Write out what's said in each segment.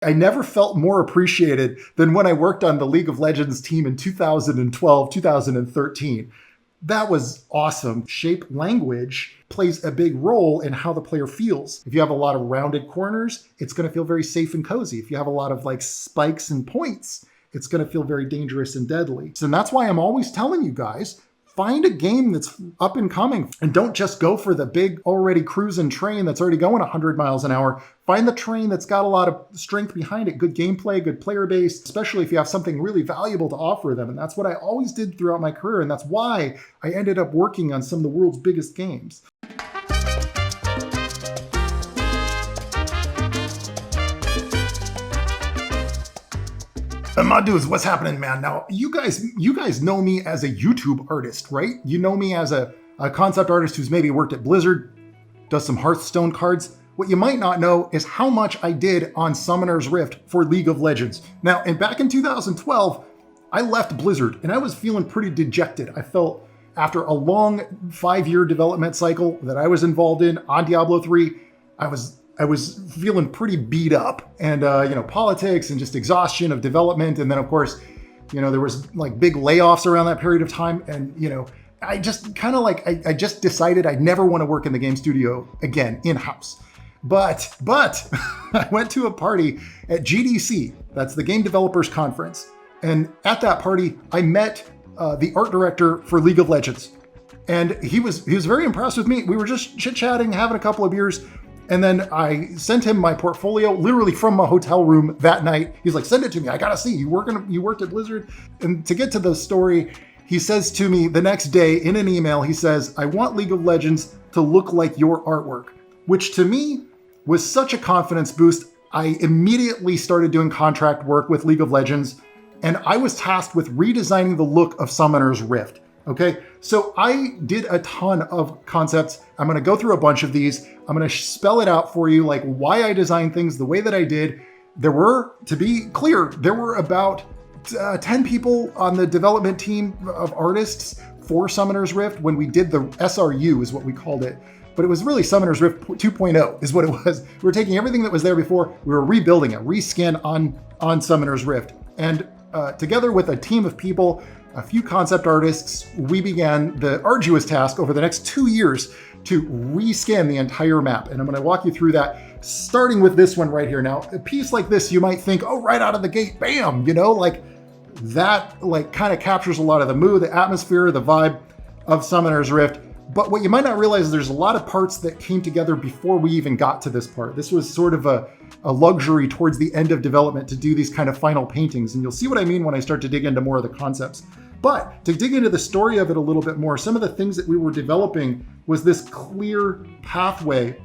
I never felt more appreciated than when I worked on the League of Legends team in 2012, 2013. That was awesome. Shape language plays a big role in how the player feels. If you have a lot of rounded corners, it's going to feel very safe and cozy. If you have a lot of like spikes and points, it's going to feel very dangerous and deadly. So that's why I'm always telling you guys, find a game that's up and coming and don't just go for the big already cruising train that's already going 100 miles an hour. Find the train that's got a lot of strength behind it, good gameplay, good player base, especially if you have something really valuable to offer them. And that's what I always did throughout my career. And that's why I ended up working on some of the world's biggest games. My dudes, what's happening, man? Now, you guys know me as a YouTube artist, right? You know me as a concept artist who's maybe worked at Blizzard, does some Hearthstone cards. What you might not know is how much I did on Summoner's Rift for League of Legends. Now, and back in 2012, I left Blizzard and I was feeling pretty dejected. I felt after a long 5-year development cycle that I was involved in on Diablo 3, I was feeling pretty beat up and, politics and just exhaustion of development. And then of course, there was like big layoffs around that period of time. And, I just kind of like, I just decided I'd never want to work in the game studio again in-house. But I went to a party at GDC. That's the Game Developers Conference. And at that party, I met the art director for League of Legends. And he was very impressed with me. We were just chit-chatting, having a couple of beers. And then I sent him my portfolio literally from my hotel room that night. He's like, send it to me. I got to see. You worked at Blizzard. And to get to the story, he says to me the next day in an email, he says, I want League of Legends to look like your artwork, which to me was such a confidence boost. I immediately started doing contract work with League of Legends, and I was tasked with redesigning the look of Summoner's Rift. Okay, so I did a ton of concepts. I'm going to go through a bunch of these. I'm going to spell it out for you, like why I designed things the way that I did. There were, to be clear, there were about 10 people on the development team of artists for Summoner's Rift when we did the SRU is what we called it. But it was really Summoner's Rift 2.0 is what it was. We were taking everything that was there before, we were rebuilding it, reskin on Summoner's Rift. And together with a team of people, a few concept artists, we began the arduous task over the next 2 years to rescan the entire map. And I'm going to walk you through that, starting with this one right here. Now, a piece like this, you might think, oh, right out of the gate, bam, like that like kind of captures a lot of the mood, the atmosphere, the vibe of Summoner's Rift. But what you might not realize is there's a lot of parts that came together before we even got to this part. This was sort of a luxury towards the end of development to do these kind of final paintings. And you'll see what I mean when I start to dig into more of the concepts. But to dig into the story of it a little bit more, some of the things that we were developing was this clear pathway.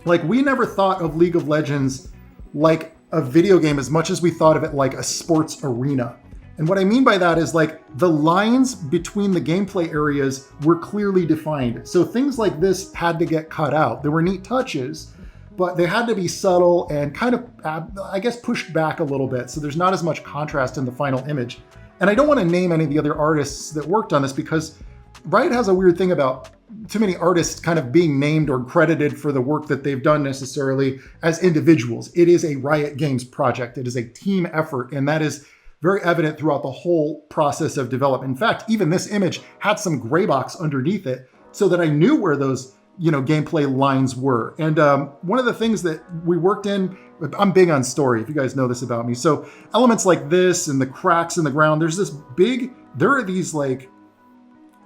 Like we never thought of League of Legends like a video game as much as we thought of it like a sports arena. And what I mean by that is like the lines between the gameplay areas were clearly defined. So things like this had to get cut out. There were neat touches, but they had to be subtle and kind of, I guess, pushed back a little bit. So there's not as much contrast in the final image. And I don't want to name any of the other artists that worked on this because Riot has a weird thing about too many artists kind of being named or credited for the work that they've done necessarily as individuals. It is a Riot Games project. It is a team effort, and that is very evident throughout the whole process of development. In fact, even this image had some gray box underneath it so that I knew where those gameplay lines were. And one of the things that we worked in, I'm big on story, if you guys know this about me. So elements like this and the cracks in the ground, there are these like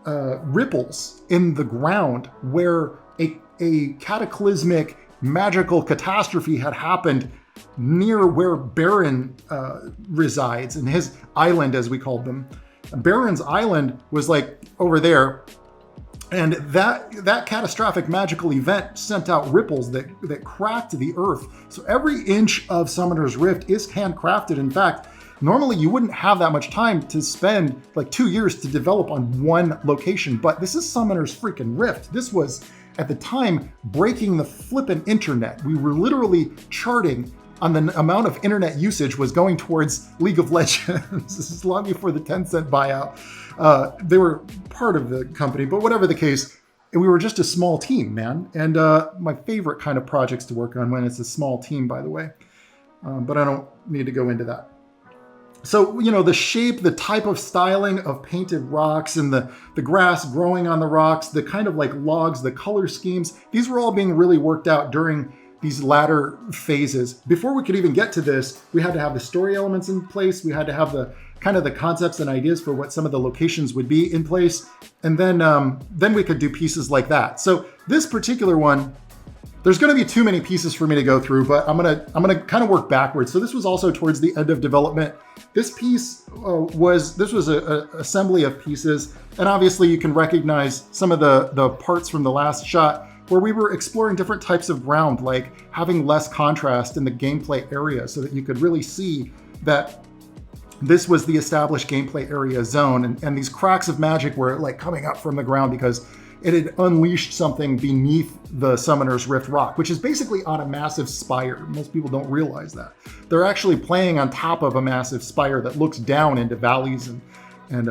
ripples in the ground where a cataclysmic magical catastrophe had happened near where Baron resides, in his island, as we called them. Baron's island was like over there, and that catastrophic magical event sent out ripples that cracked the earth. So every inch of Summoner's Rift is handcrafted. In fact, normally you wouldn't have that much time to spend like 2 years to develop on one location, but this is Summoner's freaking Rift. This was, at the time, breaking the flippin' internet. We were literally charting on the amount of internet usage was going towards League of Legends. This is long before the Tencent buyout. They were part of the company, but whatever the case, we were just a small team, man. And my favorite kind of projects to work on when it's a small team, by the way. but I don't need to go into that. So, the shape, the type of styling of painted rocks and the grass growing on the rocks, the kind of like logs, the color schemes, these were all being really worked out during these latter phases. Before we could even get to this, we had to have the story elements in place. We had to have the kind of the concepts and ideas for what some of the locations would be in place. And then we could do pieces like that. So this particular one, there's going to be too many pieces for me to go through, but I'm gonna kind of work backwards. So this was also towards the end of development. This piece was a assembly of pieces, and obviously you can recognize some of the parts from the last shot where we were exploring different types of ground, like having less contrast in the gameplay area, so that you could really see that this was the established gameplay area zone, and these cracks of magic were like coming up from the ground because it had unleashed something beneath the Summoner's Rift rock, which is basically on a massive spire. Most people don't realize that. They're actually playing on top of a massive spire that looks down into valleys and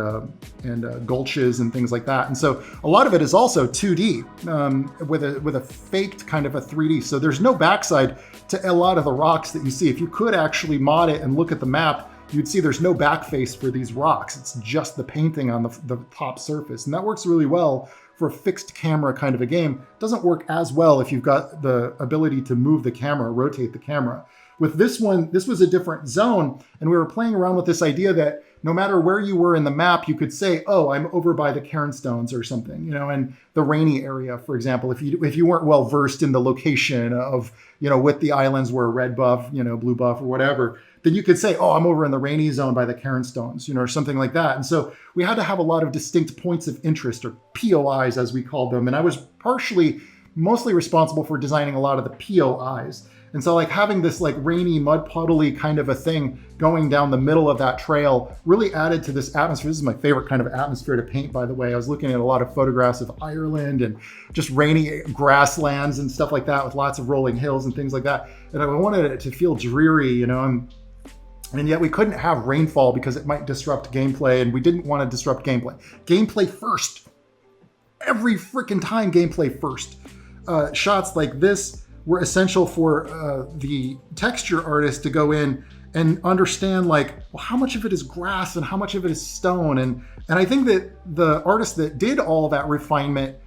gulches and things like that. And so a lot of it is also 2D with a faked kind of a 3D. So there's no backside to a lot of the rocks that you see. If you could actually mod it and look at the map, you'd see there's no back face for these rocks. It's just the painting on the top surface. And that works really well for a fixed camera kind of a game. It doesn't work as well if you've got the ability to move the camera, rotate the camera. With this one, this was a different zone, and we were playing around with this idea that no matter where you were in the map, you could say, oh, I'm over by the cairnstones or something, and the rainy area, for example, if you weren't well versed in the location of, with the islands where red buff, blue buff or whatever, then you could say, oh, I'm over in the rainy zone by the cairnstones, or something like that. And so we had to have a lot of distinct points of interest, or POIs as we called them. And I was mostly responsible for designing a lot of the POIs. And so like having this like rainy, mud puddly kind of a thing going down the middle of that trail really added to this atmosphere. This is my favorite kind of atmosphere to paint, by the way. I was looking at a lot of photographs of Ireland and just rainy grasslands and stuff like that with lots of rolling hills and things like that. And I wanted it to feel dreary, and yet we couldn't have rainfall because it might disrupt gameplay, and we didn't want to disrupt gameplay. Gameplay first. Every freaking time, gameplay first. Shots like this were essential for the texture artist to go in and understand how much of it is grass and how much of it is stone. And I think that the artist that did all that refinement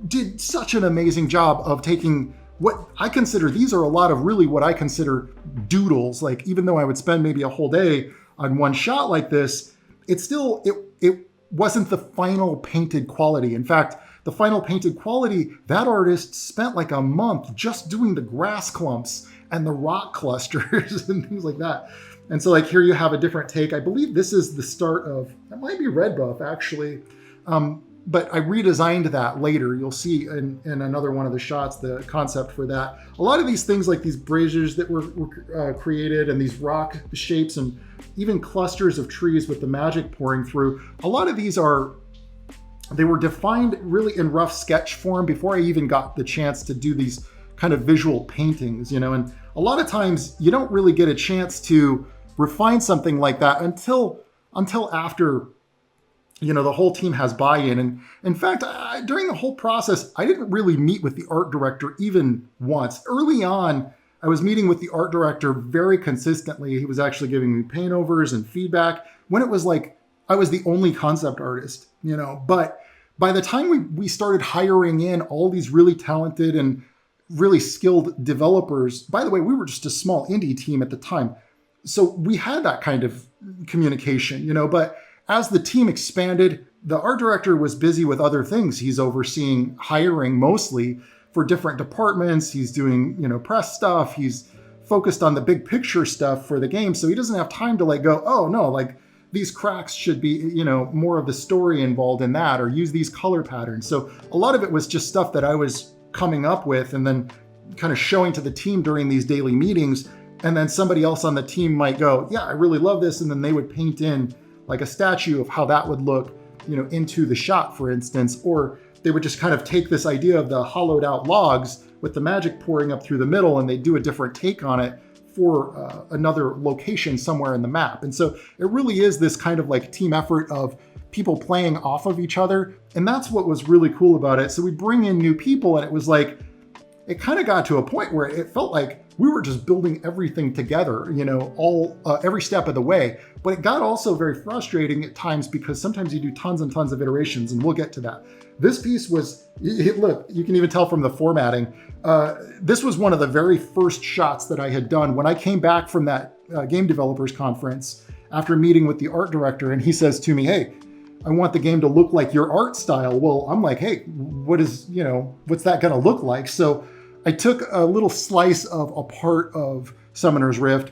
did such an amazing job of taking what I consider, these are a lot of really what I consider doodles. Like, even though I would spend maybe a whole day on one shot like this, it wasn't the final painted quality. In fact, the final painted quality, that artist spent like a month just doing the grass clumps and the rock clusters and things like that. And so here you have a different take. I believe this is the start of, that might be red buff actually. But I redesigned that later. You'll see in another one of the shots, the concept for that. A lot of these things like these braziers that were created and these rock shapes and even clusters of trees with the magic pouring through, a lot of these they were defined really in rough sketch form before I even got the chance to do these kind of visual paintings, and a lot of times you don't really get a chance to refine something like that until after the whole team has buy-in. And in fact, during the whole process, I didn't really meet with the art director even once. Early on, I was meeting with the art director very consistently. He was actually giving me paint overs and feedback when it was like I was the only concept artist, But by the time we started hiring in all these really talented and really skilled developers, by the way, we were just a small indie team at the time. So we had that kind of communication, but as the team expanded, the art director was busy with other things. He's overseeing hiring mostly for different departments. He's doing, press stuff. He's focused on the big picture stuff for the game. So he doesn't have time to go, oh no, these cracks should be, more of the story involved in that, or use these color patterns. So a lot of it was just stuff that I was coming up with and then kind of showing to the team during these daily meetings. And then somebody else on the team might go, yeah, I really love this. And then they would paint in like a statue of how that would look, into the shot, for instance. Or they would just kind of take this idea of the hollowed out logs with the magic pouring up through the middle, and they do a different take on it for another location somewhere in the map. And so it really is this kind of team effort of people playing off of each other. And that's what was really cool about it. So we bring in new people, and it was it kind of got to a point where it felt like we were just building everything together, every step of the way. But it got also very frustrating at times because sometimes you do tons and tons of iterations, and we'll get to that. This piece was, look, you can even tell from the formatting. This was one of the very first shots that I had done when I came back from that game developers conference after meeting with the art director, and he says to me, hey, I want the game to look like your art style. Well, I'm like, hey, what's that gonna look like? So I took a little slice of a part of Summoner's Rift,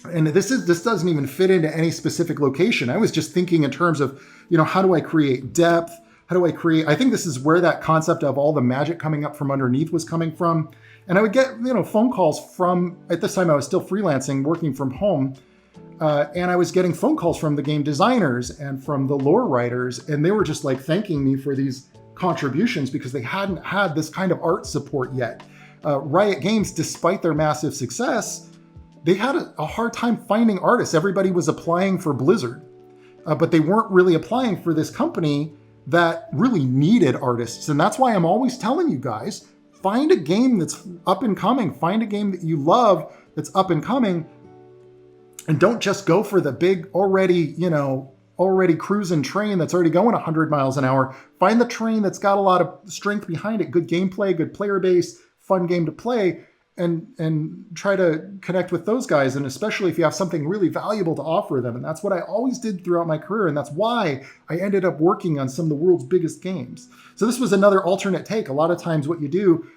and this doesn't even fit into any specific location. I was just thinking in terms of, how do I create depth? I think this is where that concept of all the magic coming up from underneath was coming from. And I would get, phone calls from, at this time I was still freelancing, working from home. And I was getting phone calls from the game designers and from the lore writers. And they were just like thanking me for these contributions because they hadn't had this kind of art support yet. Riot Games, despite their massive success, they had a hard time finding artists. Everybody was applying for Blizzard, but they weren't really applying for this company that really needed artists. And that's why I'm always telling you guys, find a game that's up and coming, find a game that you love that's up and coming, and don't just go for the big already cruising train that's already going 100 miles an hour. Find the train that's got a lot of strength behind it, good gameplay, good player base, fun game to play, and try to connect with those guys. And especially if you have something really valuable to offer them. And that's what I always did throughout my career. And that's why I ended up working on some of the world's biggest games. So this was another alternate take. A lot of times what you do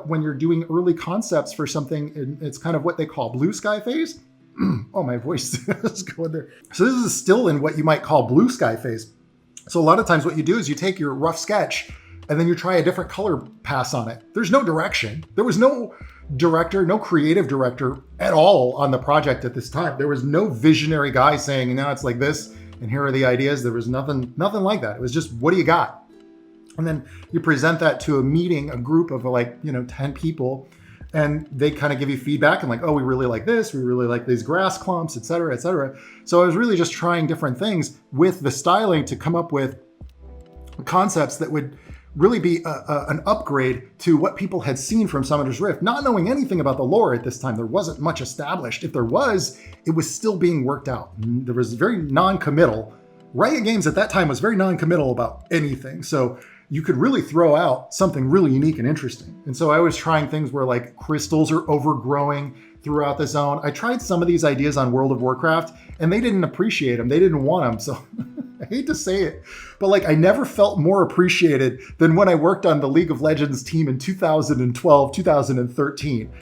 when you're doing early concepts for something, it's kind of what they call blue sky phase. Oh, my voice is going there. So this is still in what you might call blue sky phase. So a lot of times what you do is you take your rough sketch and then you try a different color pass on it. There's no direction. There was no director, no creative director at all on the project at this time. There was no visionary guy saying, now it's like this, and here are the ideas. There was nothing like that. It was just, what do you got? And then you present that to a meeting, a group of 10 people, and they kind of give you feedback and like, oh, we really like this, we really like these grass clumps, et cetera, et cetera. So I was really just trying different things with the styling to come up with concepts that would really be an upgrade to what people had seen from Summoner's Rift, not knowing anything about the lore at this time. There wasn't much established. If there was, it was still being worked out. There was very non-committal. Riot Games at that time was very non-committal about anything. So you could really throw out something really unique and interesting. And so I was trying things where like crystals are overgrowing throughout the zone. I tried some of these ideas on World of Warcraft and they didn't appreciate them. They didn't want them. So I hate to say it, but like I never felt more appreciated than when I worked on the League of Legends team in 2012, 2013.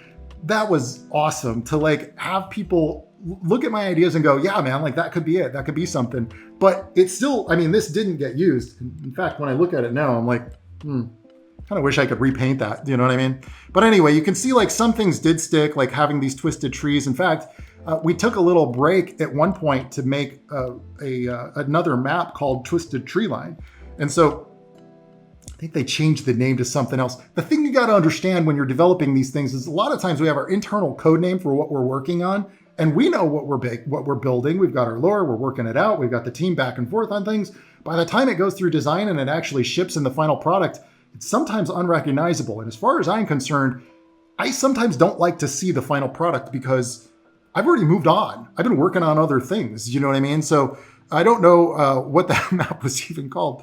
That was awesome to like have people look at my ideas and go, yeah, man, like that could be it. That could be something. But it's still, this didn't get used. In fact, when I look at it now, I'm like, kind of wish I could repaint that. You know what I mean? But anyway, you can see like some things did stick, like having these twisted trees. In fact, we took a little break at one point to make another map called Twisted Tree Line. And so I think they changed the name to something else. The thing you got to understand when you're developing these things is a lot of times we have our internal code name for what we're working on. And we know what we're building. We've got our lore, we're working it out. We've got the team back and forth on things. By the time it goes through design and it actually ships in the final product, it's sometimes unrecognizable. And as far as I'm concerned, I sometimes don't like to see the final product because I've already moved on. I've been working on other things, you know what I mean? So I don't know what that map was even called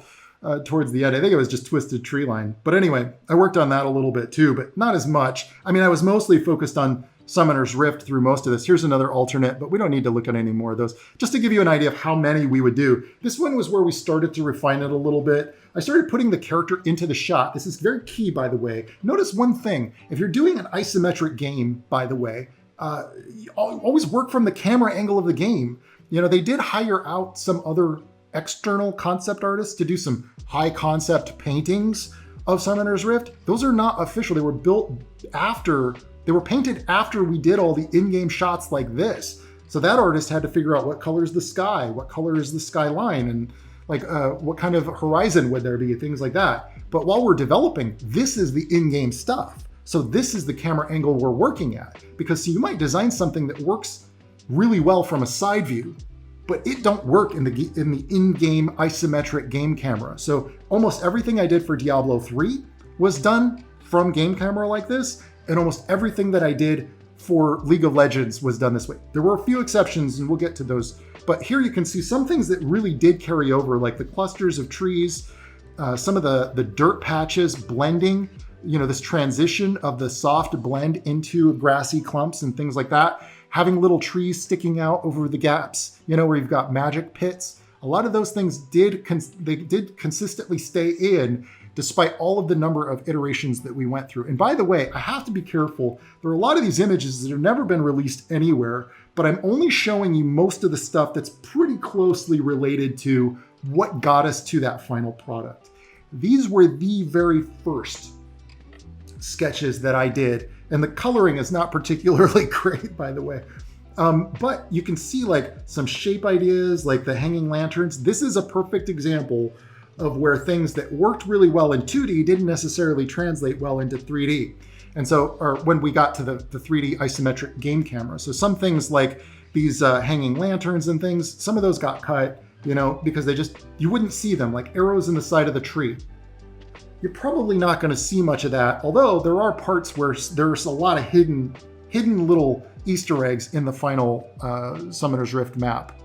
towards the end. I think it was just Twisted Tree Line. But anyway, I worked on that a little bit too, but not as much. I was mostly focused on Summoner's Rift through most of this. Here's another alternate, but we don't need to look at any more of those. Just to give you an idea of how many we would do. This one was where we started to refine it a little bit. I started putting the character into the shot. This is very key, by the way. Notice one thing. If you're doing an isometric game, by the way, you always work from the camera angle of the game. They did hire out some other external concept artists to do some high concept paintings of Summoner's Rift. Those are not official. They were built after... They were painted after we did all the in-game shots like this. So that artist had to figure out what color is the sky, what color is the skyline, and like what kind of horizon would there be, things like that. But while we're developing, this is the in-game stuff. So this is the camera angle we're working at. Because you might design something that works really well from a side view, but it don't work in the in-game isometric game camera. So almost everything I did for Diablo 3 was done from game camera like this. and almost everything that I did for League of Legends was done this way. There were a few exceptions, and we'll get to those. But here you can see some things that really did carry over, like the clusters of trees, some of the dirt patches blending, this transition of the soft blend into grassy clumps and things like that. Having little trees sticking out over the gaps, where you've got magic pits. A lot of those things did consistently stay in despite all of the number of iterations that we went through. And by the way, I have to be careful. There are a lot of these images that have never been released anywhere, but I'm only showing you most of the stuff that's pretty closely related to what got us to that final product. These were the very first sketches that I did, and the coloring is not particularly great, by the way. But you can see like some shape ideas, like the hanging lanterns. This is a perfect example of where things that worked really well in 2D didn't necessarily translate well into 3D. And so, or when we got to the 3D isometric game camera. So some things like these hanging lanterns and things, some of those got cut, because you wouldn't see them, like arrows in the side of the tree. You're probably not going to see much of that, although there are parts where there's a lot of hidden little Easter eggs in the final Summoner's Rift map.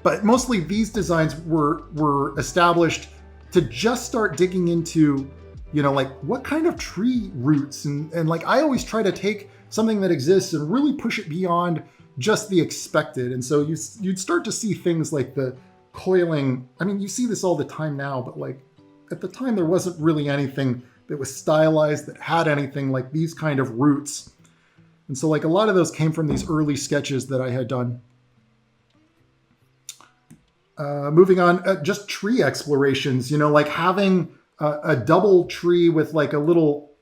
But mostly these designs were established to just start digging into, like what kind of tree roots and like I always try to take something that exists and really push it beyond just the expected. And so you'd start to see things like the coiling. I mean, you see this all the time now, but like at the time there wasn't really anything that was stylized that had anything like these kind of roots. And so like a lot of those came from these early sketches that I had done. Moving on, just tree explorations, like having a double tree with like a little,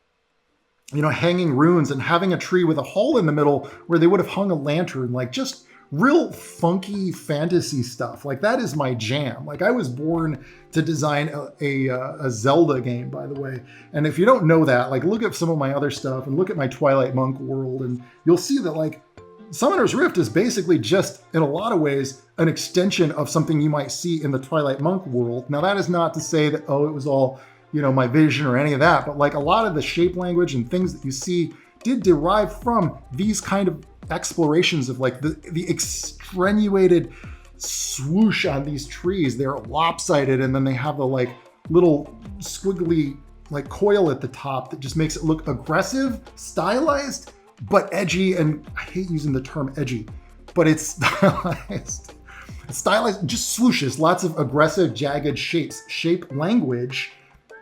hanging runes, and having a tree with a hole in the middle where they would have hung a lantern, like just real funky fantasy stuff. Like that is my jam. Like I was born to design a Zelda game, by the way. And if you don't know that, like look at some of my other stuff and look at my Twilight Monk world, and you'll see that like Summoner's Rift is basically just, in a lot of ways, an extension of something you might see in the Twilight Monk world. Now, that is not to say that, it was all, my vision or any of that, but like a lot of the shape language and things that you see did derive from these kind of explorations of like the extenuated swoosh on these trees. They're lopsided, and then they have the like little squiggly like coil at the top that just makes it look aggressive, stylized, but edgy. And I hate using the term edgy, but it's stylized. Stylized, just swooshes, lots of aggressive, jagged shapes. Shape language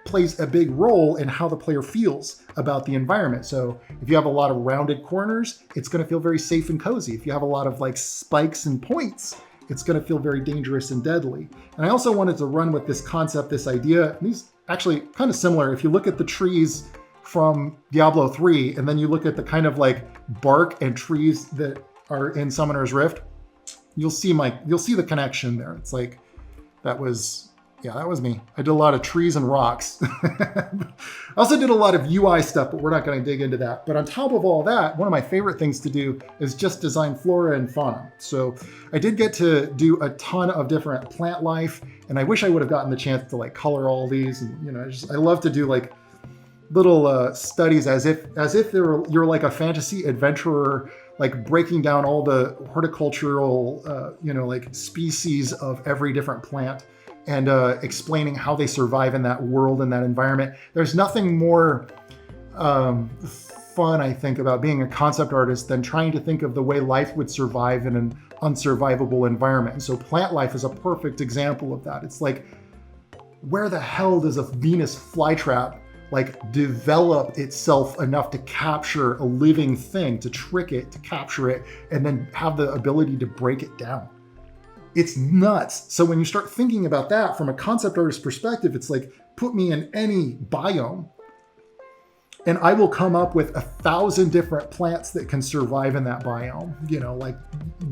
plays a big role in how the player feels about the environment. So if you have a lot of rounded corners, it's going to feel very safe and cozy. If you have a lot of like spikes and points, it's going to feel very dangerous and deadly. And I also wanted to run with this concept, this idea. These actually kind of similar. If you look at the trees from Diablo 3, and then you look at the kind of like bark and trees that are in Summoner's Rift, you'll see the connection there. It's like, that was me. I did a lot of trees and rocks. I also did a lot of UI stuff, but we're not going to dig into that. But on top of all that, one of my favorite things to do is just design flora and fauna. So I did get to do a ton of different plant life, and I wish I would have gotten the chance to like color all these. And I love to do like little studies as if you're like a fantasy adventurer, like breaking down all the horticultural like species of every different plant, and explaining how they survive in that world and that environment. There's nothing more fun, I think, about being a concept artist than trying to think of the way life would survive in an unsurvivable environment. And so plant life is a perfect example of that. It's like, where the hell does a Venus flytrap like develop itself enough to capture a living thing, to trick it, to capture it, and then have the ability to break it down? It's nuts. So when you start thinking about that from a concept artist perspective, it's like, put me in any biome and I will come up with 1,000 different plants that can survive in that biome. Like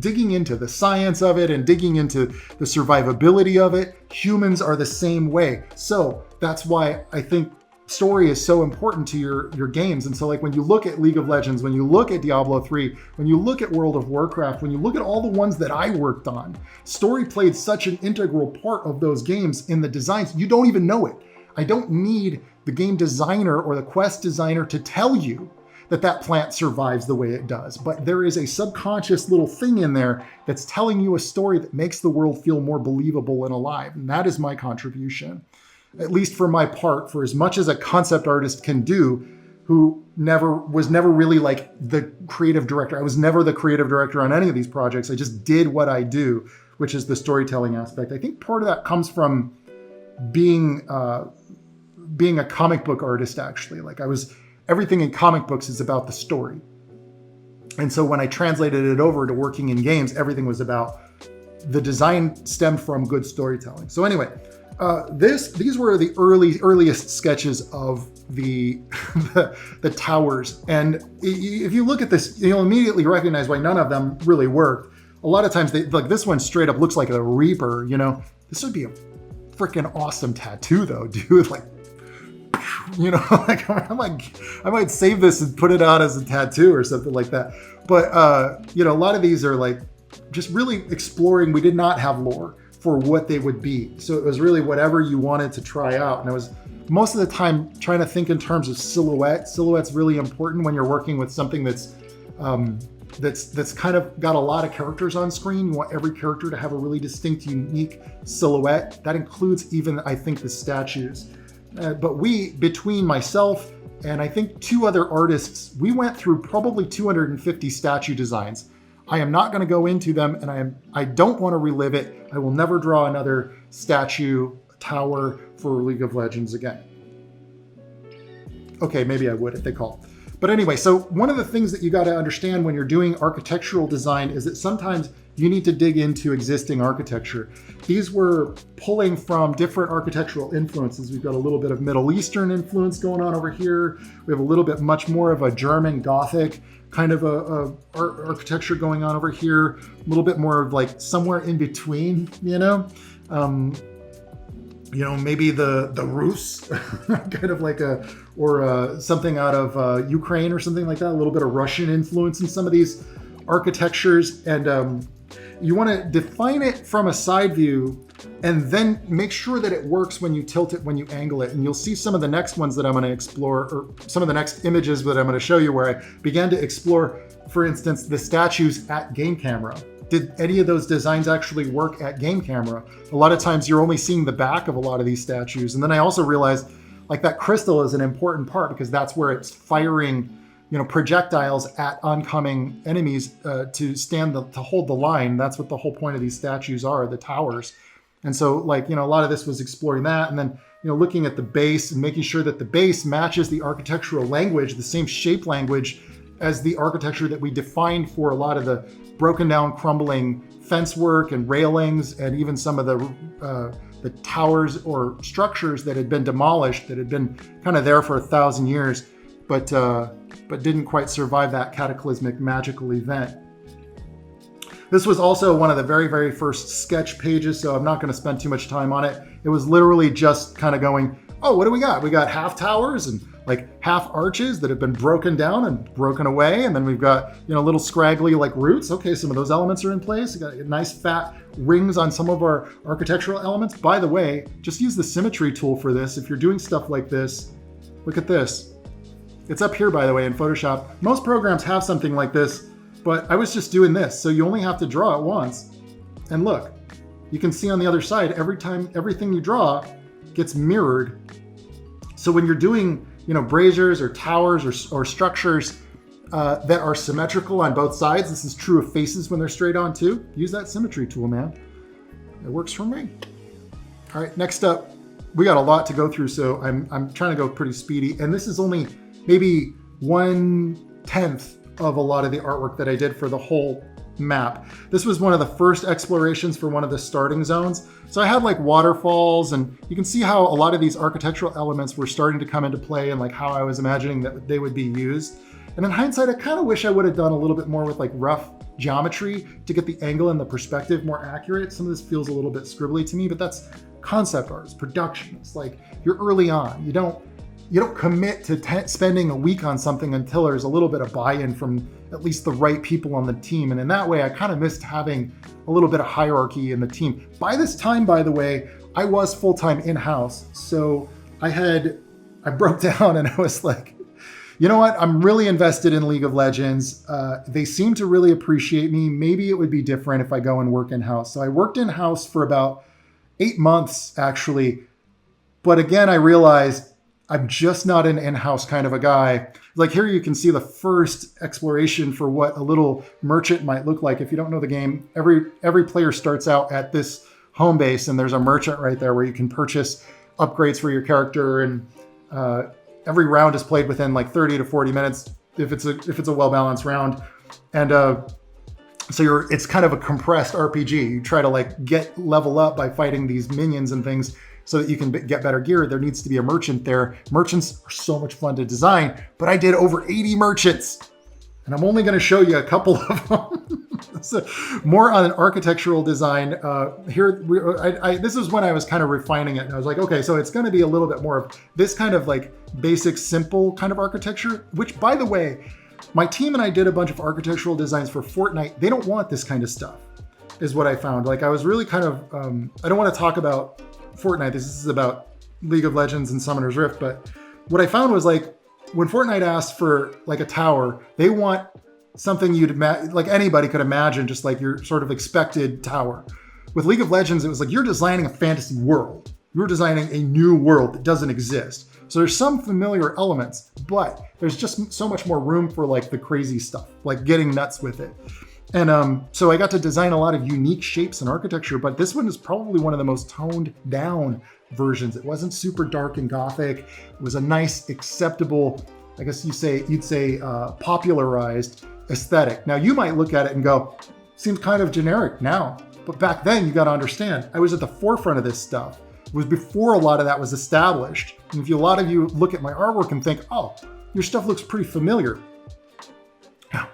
digging into the science of it and digging into the survivability of it. Humans are the same way. So that's why I think story is so important to your games. And so like when you look at League of Legends, when you look at Diablo 3, when you look at World of Warcraft, when you look at all the ones that I worked on, story played such an integral part of those games in the designs. You don't even know it. I don't need the game designer or the quest designer to tell you that that plant survives the way it does. But there is a subconscious little thing in there that's telling you a story that makes the world feel more believable and alive. And that is my contribution, at least for my part, for as much as a concept artist can do, who was never really like the creative director. I was never the creative director on any of these projects. I just did what I do, which is the storytelling aspect. I think part of that comes from being a comic book artist, actually. Like everything in comic books is about the story. And so when I translated it over to working in games, everything was about the design stemmed from good storytelling. So anyway, these were the earliest sketches of the the towers. And if you look at this, you'll immediately recognize why none of them really worked. A lot of times, like this one straight up looks like a Reaper, you know? This would be a freaking awesome tattoo though, dude. Like, you know, like I might save this and put it out as a tattoo or something like that. But, you know, a lot of these are like just really exploring. We did not have lore for what they would be. So it was really whatever you wanted to try out. And I was most of the time trying to think in terms of silhouette. Silhouette's really important when you're working with something that's kind of got a lot of characters on screen. You want every character to have a really distinct, unique silhouette. That includes even, I think, the statues. But between myself and I think 2 other artists, we went through probably 250 statue designs. I am not going to go into them, and I don't want to relive it. I will never draw another statue tower for League of Legends again. Okay, maybe I would if they call. But anyway, so one of the things that you got to understand when you're doing architectural design is that sometimes you need to dig into existing architecture. These were pulling from different architectural influences. We've got a little bit of Middle Eastern influence going on over here. We have a little bit much more of a German Gothic kind of a architecture going on over here. A little bit more of like somewhere in between, you know? You know, maybe the Rus, kind of like something out of Ukraine or something like that. A little bit of Russian influence in some of these architectures. And you want to define it from a side view and then make sure that it works when you tilt it, when you angle it. And you'll see some of the next ones that I'm going to explore, or some of the next images that I'm going to show you, where I began to explore, for instance, the statues at game camera. Did any of those designs actually work at game camera? A lot of times you're only seeing the back of a lot of these statues. And then I also realized like that crystal is an important part, because that's where it's firing, you know, projectiles at oncoming enemies to hold the line. That's what the whole point of these statues are, the towers. And so like, you know, a lot of this was exploring that. And then, you know, looking at the base and making sure that the base matches the architectural language, the same shape language as the architecture that we defined for a lot of the broken down, crumbling fence work and railings, and even some of the towers or structures that had been demolished, that had been kind of there for 1,000 years, but didn't quite survive that cataclysmic magical event. This was also one of the very, very first sketch pages, so I'm not going to spend too much time on it. It was literally just kind of going, oh, what do we got? We got half towers and like half arches that have been broken down and broken away. And then we've got, you know, little scraggly like roots. Okay, some of those elements are in place. We got nice fat rings on some of our architectural elements. By the way, just use the symmetry tool for this. If you're doing stuff like this, look at this. It's up here, by the way, in Photoshop. Most programs have something like this, but I was just doing this. So you only have to draw it once. And look, you can see on the other side, every time everything you draw gets mirrored. So when you're doing, you know, braziers or towers or structures that are symmetrical on both sides, this is true of faces when they're straight on too, use that symmetry tool, man. It works for me. All right, next up, we got a lot to go through, so I'm trying to go pretty speedy. And this is only maybe 1/10 of a lot of the artwork that I did for the whole map. This was one of the first explorations for one of the starting zones. So I had like waterfalls, and you can see how a lot of these architectural elements were starting to come into play, and like how I was imagining that they would be used. And in hindsight, I kind of wish I would have done a little bit more with like rough geometry to get the angle and the perspective more accurate. Some of this feels a little bit scribbly to me, but that's concept art, it's production. It's like you're early on. You don't commit to spending a week on something until there's a little bit of buy-in from at least the right people on the team. And in that way, I kind of missed having a little bit of hierarchy in the team. By this time, by the way, I was full-time in-house. So I had I broke down and I was like, you know what? I'm really invested in League of Legends. They seem to really appreciate me. Maybe it would be different if I go and work in-house. So I worked in-house for about 8 months, actually. But again, I realized I'm just not an in-house kind of a guy. Like here you can see the first exploration for what a little merchant might look like. If you don't know the game, every player starts out at this home base, and there's a merchant right there where you can purchase upgrades for your character, and every round is played within like 30 to 40 minutes if it's a well-balanced round. And so it's kind of a compressed RPG. You try to like level up by fighting these minions and things so that you can get better gear. There needs to be a merchant there. Merchants are so much fun to design, but I did over 80 merchants, and I'm only going to show you a couple of them. So more on an architectural design. This is when I was kind of refining it, and I was like, okay, so it's going to be a little bit more of this kind of like basic, simple kind of architecture, which, by the way, my team and I did a bunch of architectural designs for Fortnite. They don't want this kind of stuff, is what I found. Like I was really kind of, I don't want to talk about Fortnite. This is about League of Legends and Summoner's Rift. But what I found was like when Fortnite asked for like a tower, they want something like anybody could imagine, just like your sort of expected tower. With League of Legends, it was like you're designing a fantasy world. You're designing a new world that doesn't exist. So there's some familiar elements, but there's just so much more room for like the crazy stuff, like getting nuts with it. And so I got to design a lot of unique shapes and architecture, but this one is probably one of the most toned down versions. It wasn't super dark and gothic. It was a nice, acceptable, I guess you'd say popularized aesthetic. Now you might look at it and go, seems kind of generic now, but back then you got to understand, I was at the forefront of this stuff. It was before a lot of that was established. And if a lot of you look at my artwork and think, oh, your stuff looks pretty familiar. Yeah,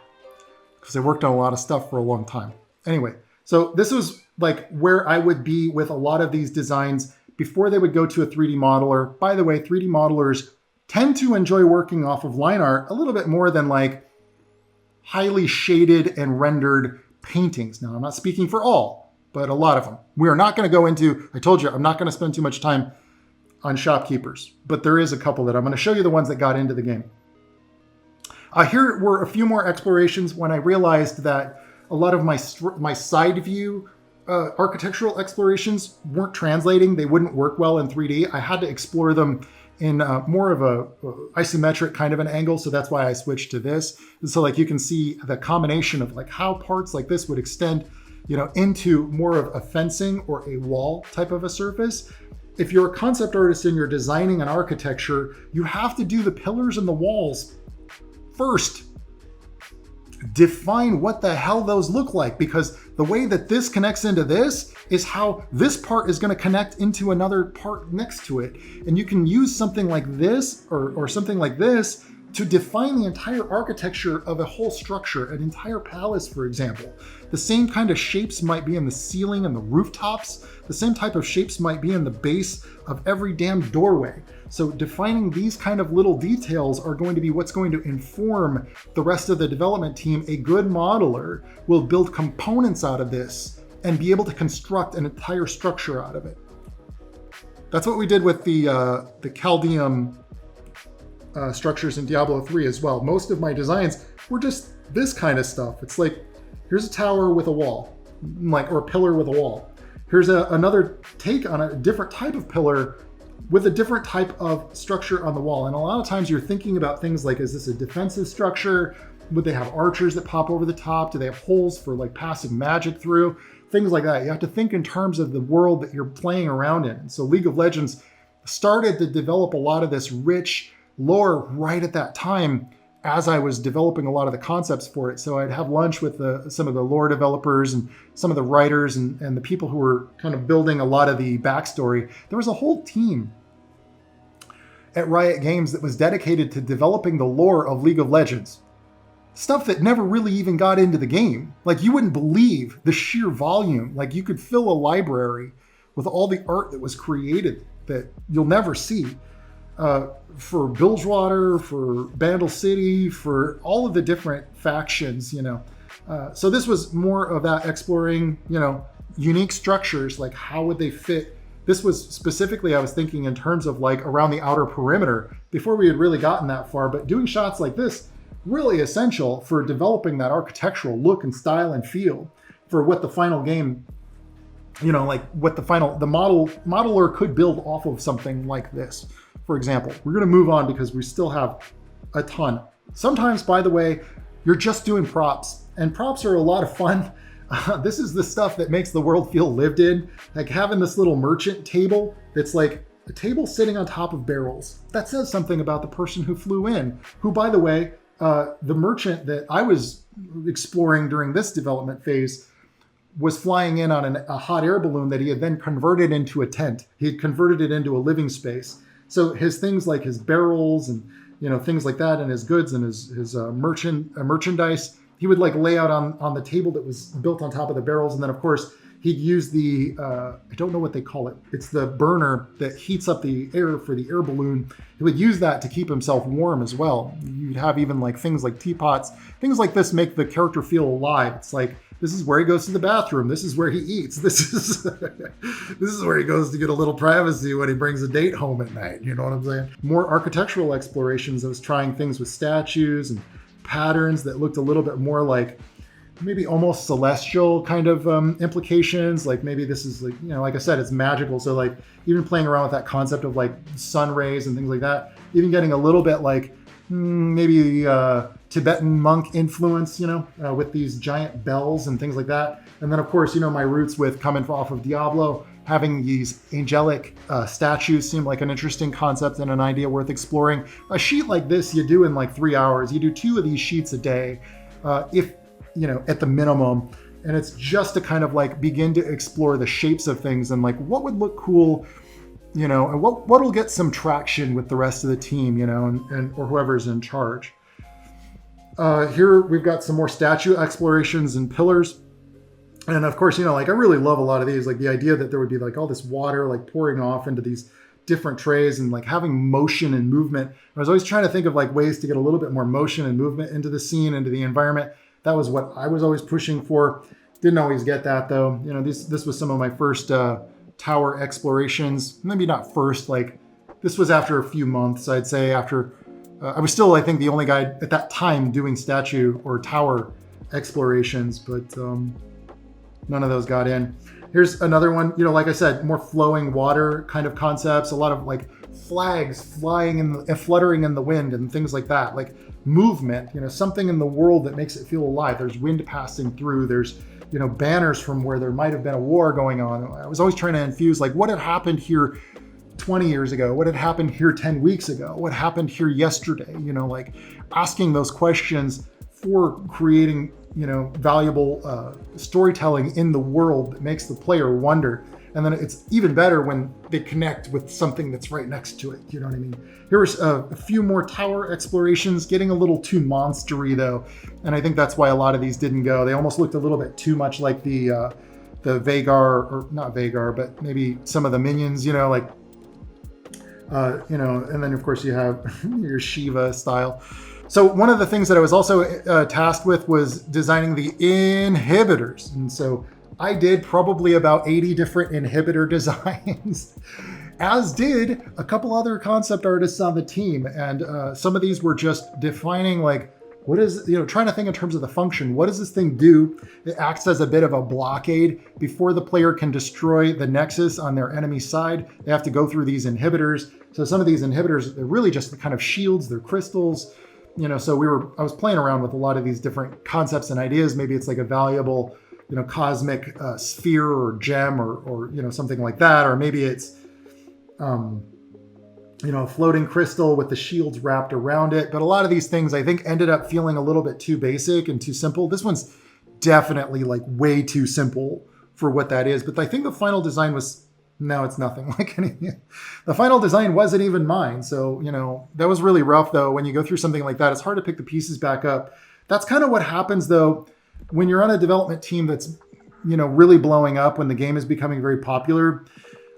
because I worked on a lot of stuff for a long time. Anyway, so this was like where I would be with a lot of these designs before they would go to a 3D modeler. By the way, 3D modelers tend to enjoy working off of line art a little bit more than like highly shaded and rendered paintings. Now, I'm not speaking for all, but a lot of them. We are not going to go into, I told you, I'm not going to spend too much time on Shopkeepers, but there is a couple that I'm going to show you, the ones that got into the game. Here were a few more explorations when I realized that a lot of my side view architectural explorations weren't translating. They wouldn't work well in 3D. I had to explore them in more of a isometric kind of an angle. So that's why I switched to this. And so like you can see the combination of like how parts like this would extend, into more of a fencing or a wall type of a surface. If you're a concept artist and you're designing an architecture, you have to do the pillars and the walls first. Define what the hell those look like, because the way that this connects into this is how this part is going to connect into another part next to it. And you can use something like this or something like this to define the entire architecture of a whole structure, an entire palace, for example. The same kind of shapes might be in the ceiling and the rooftops. The same type of shapes might be in the base of every damn doorway. So defining these kind of little details are going to be what's going to inform the rest of the development team. A good modeler will build components out of this and be able to construct an entire structure out of it. That's what we did with the Chaldeum structures in Diablo 3 as well. Most of my designs were just this kind of stuff. It's like, here's a tower with a wall, or a pillar with a wall. Here's another take on a different type of pillar with a different type of structure on the wall. And a lot of times you're thinking about things like, is this a defensive structure? Would they have archers that pop over the top? Do they have holes for like passing magic through? Things like that. You have to think in terms of the world that you're playing around in. So League of Legends started to develop a lot of this rich lore right at that time as I was developing a lot of the concepts for it. So I'd have lunch with some of the lore developers and some of the writers and the people who were kind of building a lot of the backstory. There was a whole team at RIOT Games that was dedicated to developing the lore of League of Legends. Stuff that never really even got into the game. Like you wouldn't believe the sheer volume. Like you could fill a library with all the art that was created that you'll never see. For Bilgewater, for Bandle City, for all of the different factions, So this was more of that exploring, unique structures, like how would they fit this was specifically, I was thinking in terms of like around the outer perimeter before we had really gotten that far, but doing shots like this, really essential for developing that architectural look and style and feel for what the final game, like what the modeler could build off of something like this. For example, we're going to move on because we still have a ton. Sometimes, by the way, you're just doing props, and props are a lot of fun. This is the stuff that makes the world feel lived in. Like having this little merchant table that's like a table sitting on top of barrels. That says something about the person who flew in, who, by the way, the merchant that I was exploring during this development phase was flying in on a hot air balloon that he had then converted into a tent. He had converted it into a living space. So his things like his barrels and things like that, and his goods and his merchandise, he would like lay out on the table that was built on top of the barrels. And then of course he'd use the, I don't know what they call it. It's the burner that heats up the air for the air balloon. He would use that to keep himself warm as well. You'd have even like things like teapots, things like this make the character feel alive. It's like, this is where he goes to the bathroom. This is where he eats. This is where he goes to get a little privacy when he brings a date home at night. You know what I'm saying? More architectural explorations. I was trying things with statues and patterns that looked a little bit more like maybe almost celestial kind of implications. Like maybe this is like, like I said, it's magical. So like even playing around with that concept of like sun rays and things like that, even getting a little bit like maybe Tibetan monk influence, with these giant bells and things like that. And then of course, my roots with coming off of Diablo, having these angelic statues seemed like an interesting concept and an idea worth exploring. A sheet like this you do in like 3 hours. You do 2 of these sheets a day, if at the minimum. And it's just to kind of like begin to explore the shapes of things and like what would look cool, and what will get some traction with the rest of the team, and or whoever's in charge. Here we've got some more statue explorations and pillars. And of course, like I really love a lot of these, like the idea that there would be like all this water like pouring off into these different trays and like having motion and movement. I was always trying to think of like ways to get a little bit more motion and movement into the scene, into the environment. That was what I was always pushing for. Didn't always get that though. This was some of my first tower explorations. Maybe not first, like this was after a few months, I'd say, after I was still, I think, the only guy at that time doing statue or tower explorations, but none of those got in. Here's another one, like I said, more flowing water kind of concepts, a lot of like flags flying and fluttering in the wind and things like that, like movement, something in the world that makes it feel alive. There's wind passing through, there's, banners from where there might have been a war going on. I was always trying to infuse like what had happened here 20 years ago, what had happened here 10 weeks ago, what happened here yesterday, like asking those questions for creating, valuable storytelling in the world that makes the player wonder. And then it's even better when they connect with something that's right next to it. You know what I mean? Here's a few more tower explorations, getting a little too monstery though. And I think that's why a lot of these didn't go. They almost looked a little bit too much like the Vagar, or not Vagar, but maybe some of the minions, and then of course you have your Shiva style. So one of the things that I was also tasked with was designing the inhibitors. And so I did probably about 80 different inhibitor designs, as did a couple other concept artists on the team. And some of these were just defining like, what is, trying to think in terms of the function. What does this thing do? It acts as a bit of a blockade. Before the player can destroy the nexus on their enemy side, they have to go through these inhibitors. So some of these inhibitors, they're really just the kind of shields, they're crystals. So I was playing around with a lot of these different concepts and ideas. Maybe it's like a valuable, cosmic sphere or gem or something like that. Or maybe it's, a floating crystal with the shields wrapped around it. But a lot of these things I think ended up feeling a little bit too basic and too simple. This one's definitely like way too simple for what that is. But I think the final design was, no, it's nothing like anything. The final design wasn't even mine. So, that was really rough though. When you go through something like that, it's hard to pick the pieces back up. That's kind of what happens though, when you're on a development team that's, really blowing up, when the game is becoming very popular.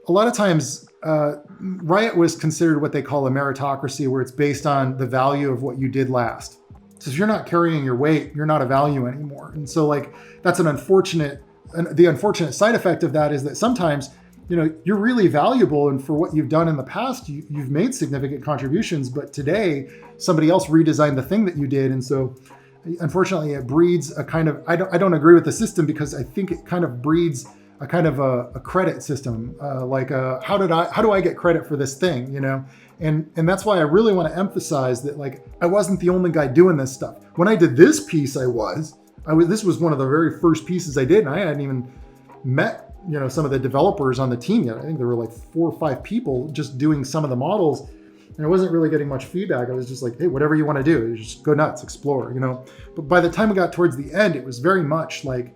A lot of times, Riot was considered what they call a meritocracy, where it's based on the value of what you did last. So if you're not carrying your weight, you're not a value anymore. And so like, that's the unfortunate side effect of that is that sometimes you're really valuable, and for what you've done in the past, you've made significant contributions, but today somebody else redesigned the thing that you did. And so unfortunately it breeds a kind of, I don't agree with the system, because I think it kind of breeds a kind of a credit system, how do I get credit for this thing, and that's why I really want to emphasize that, like, I wasn't the only guy doing this stuff. When I did this piece, this was one of the very first pieces I did, and I hadn't even met some of the developers on the team yet. I think there were like 4 or 5 people just doing some of the models, and I wasn't really getting much feedback. I was just like, hey, whatever you want to do, just go nuts, explore, But by the time we got towards the end, it was very much like,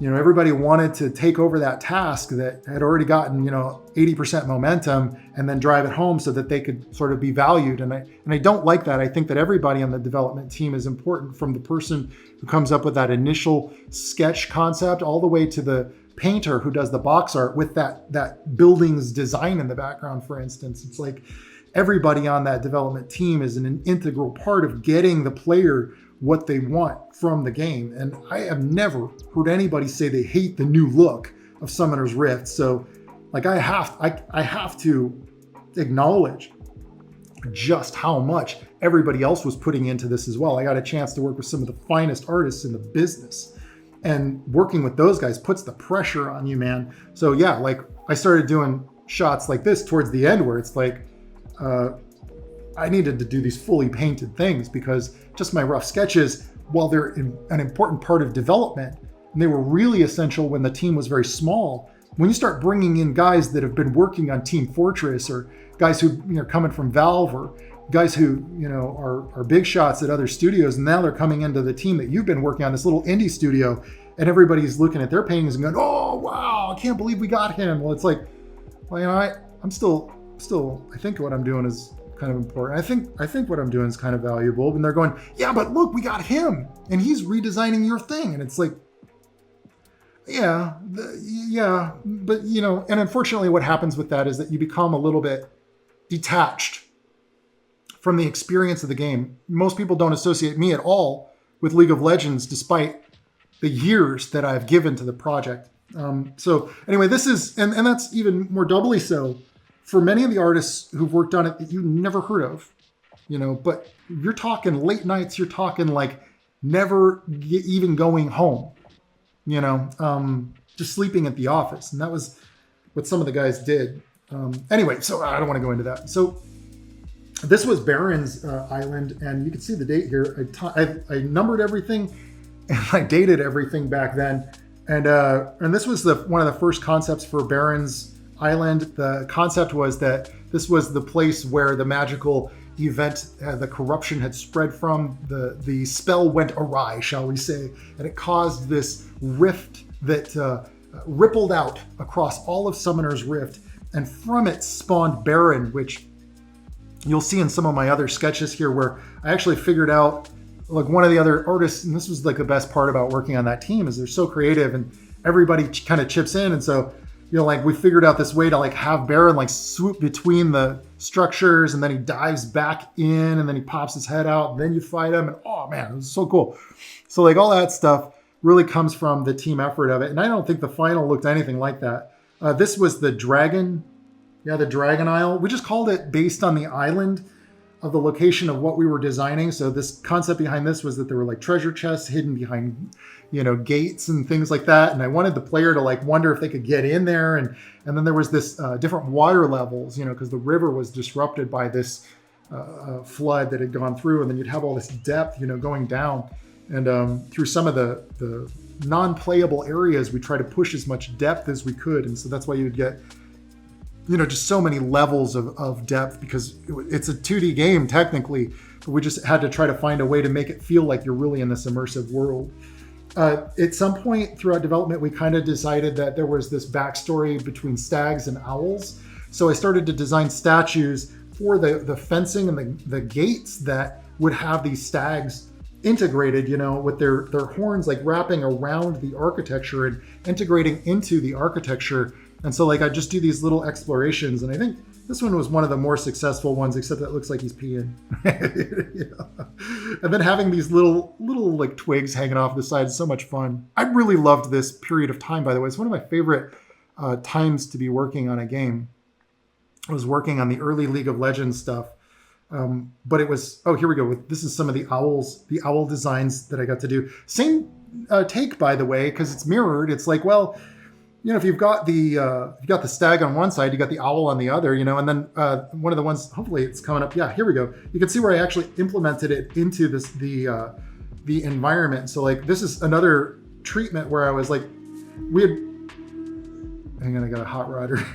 everybody wanted to take over that task that had already gotten, 80% momentum, and then drive it home so that they could sort of be valued. And I don't like that. I think that everybody on the development team is important, from the person who comes up with that initial sketch concept all the way to the painter who does the box art with that building's design in the background, for instance. It's like everybody on that development team is an integral part of getting the player what they want from the game. And I have never heard anybody say they hate the new look of Summoner's Rift. So like I have to acknowledge just how much everybody else was putting into this as well. I got a chance to work with some of the finest artists in the business, and working with those guys puts the pressure on you, man. So yeah, like I started doing shots like this towards the end where it's like, I needed to do these fully painted things, because just my rough sketches, while they're an important part of development, and they were really essential when the team was very small, when you start bringing in guys that have been working on Team Fortress, or guys who are coming from Valve, or guys who are big shots at other studios, and now they're coming into the team that you've been working on, this little indie studio, and everybody's looking at their paintings and going, oh wow, I can't believe we got him. Well, it's like, well, I'm still I think what I'm doing is kind of important. I think what I'm doing is kind of valuable. And they're going, yeah, but look, we got him, and he's redesigning your thing. And it's like, yeah, but and unfortunately what happens with that is that you become a little bit detached from the experience of the game. Most people don't associate me at all with League of Legends, despite the years that I've given to the project. So anyway, this is, and that's even more doubly so for many of the artists who've worked on it that you never heard of, but you're talking late nights, you're talking like never even going home, just sleeping at the office. And that was what some of the guys did. Anyway, so I don't want to go into that. So this was Baron's Island, and you can see the date here. I numbered everything, and I dated everything back then. And this was one of the first concepts for Baron's Island. The concept was that this was the place where the magical event, the corruption had spread from. The spell went awry, shall we say, and it caused this rift that rippled out across all of Summoner's Rift, and from it spawned Baron, which you'll see in some of my other sketches here, where I actually figured out, like, one of the other artists, and this was like the best part about working on that team, is they're so creative and everybody kind of chips in. And so, like, we figured out this way to like have Baron like swoop between the structures, and then he dives back in, and then he pops his head out, and then you fight him. And oh man, it was so cool. So like all that stuff really comes from the team effort of it. And I don't think the final looked anything like that. This was the Dragon. Yeah, the Dragon Isle. We just called it based on the island of the location of what we were designing. So this concept behind this was that there were like treasure chests hidden behind, gates and things like that. And I wanted the player to like wonder if they could get in there. And then there was this different water levels, because the river was disrupted by this flood that had gone through. And then you'd have all this depth, going down. And through some of the non-playable areas, we try to push as much depth as we could. And so that's why you would get just so many levels of depth, because it's a 2D game technically, but we just had to try to find a way to make it feel like you're really in this immersive world. At some point throughout development, we kind of decided that there was this backstory between stags and owls. So I started to design statues for the fencing and the gates that would have these stags integrated, with their horns like wrapping around the architecture and integrating into the architecture. And so like I just do these little explorations, and I think this one was one of the more successful ones, except that it looks like he's peeing. And then having these little like twigs hanging off the side is so much fun. I really loved this period of time, by the way. It's one of my favorite times to be working on a game. I was working on the early League of Legends stuff. But it was, oh, here we go. This is some of the owl designs that I got to do. Same take, by the way, because it's mirrored. It's like, well, if you've got the stag on one side, you got the owl on the other, and then one of the ones, hopefully it's coming up. Yeah, here we go. You can see where I actually implemented it into the environment. So like, this is another treatment where I was like, hang on, I got a hot rodder.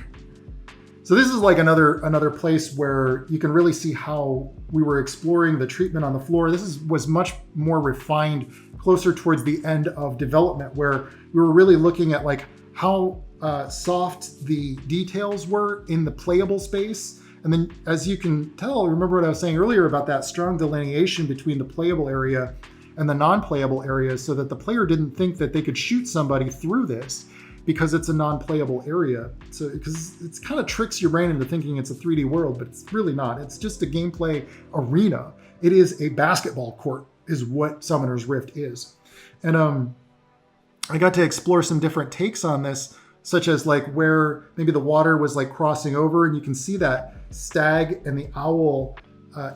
So this is like another place where you can really see how we were exploring the treatment on the floor. This was much more refined, closer towards the end of development, where we were really looking at like how soft the details were in the playable space. And then, as you can tell, remember what I was saying earlier about that strong delineation between the playable area and the non-playable areas, so that the player didn't think that they could shoot somebody through this, because it's a non-playable area. So because it kind of tricks your brain into thinking it's a 3D world, but it's really not. It's just a gameplay arena. It is a basketball court is what Summoner's Rift is. And I got to explore some different takes on this, such as like where maybe the water was like crossing over, and you can see that stag and the owl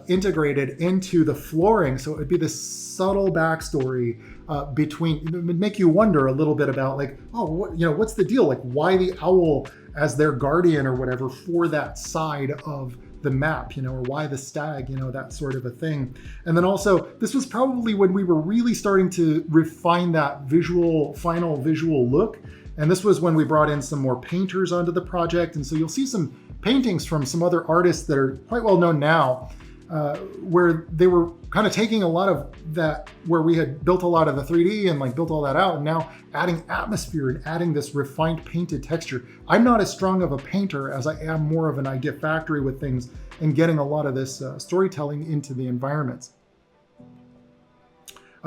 integrated into the flooring. So it would be this subtle backstory between, it would make you wonder a little bit about like, oh, what's the deal? Like, why the owl as their guardian or whatever for that side of the map, or why the stag, that sort of a thing. And then also, this was probably when we were really starting to refine that final visual look. And this was when we brought in some more painters onto the project. And so you'll see some paintings from some other artists that are quite well known now, where they were kind of taking a lot of that, where we had built a lot of the 3D and like built all that out, and now adding atmosphere and adding this refined painted texture. I'm not as strong of a painter as I am more of an idea factory with things and getting a lot of this storytelling into the environments.